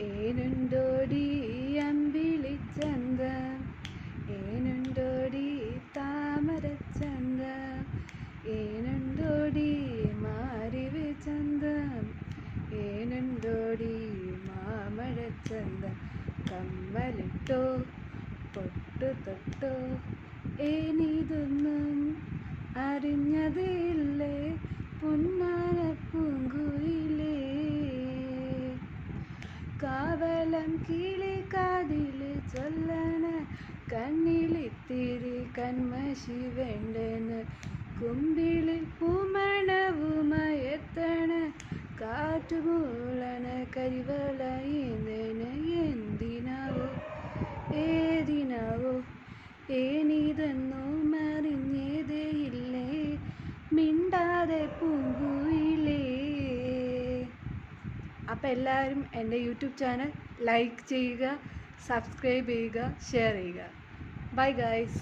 ഏനുണ്ടോടി അമ്പിളിച്ചന്തം, ഏനുണ്ടോടി താമരച്ചന്തം, ഏനുണ്ടോടി മാരിവ് ചന്തം, ഏനുണ്ടോടി മാമഴച്ചന്തം. കമ്മലിട്ടോ പൊട്ടു തൊട്ടോ ഏനിതൊന്നും അറിഞ്ഞതേയില്ലേ പൊന്നാര പൂങ്കുയിലേ. കാവലം കിളി കാതില് ചൊല്ലണ കണ്ണിലിത്തിരി കൺമഷി വേണ്ടെന്ന്, കുമ്പിളിൽ പൂമണവുമയത്തണ കാറ്റുമൂളണ കരിവളയുന്നതിന് എന്തിനാവോ ഏതിനാവോ ഏനിതെന്നും അറിഞ്ഞതേയില്ലേ മിണ്ടാതെ പൂങ്കുയിലേ. അപ്പോൾ എല്ലാവരും എൻ്റെ യൂട്യൂബ് ചാനൽ ലൈക്ക് ചെയ്യുക, സബ്സ്ക്രൈബ് ചെയ്യുക, ഷെയർ ചെയ്യുക. Bye guys.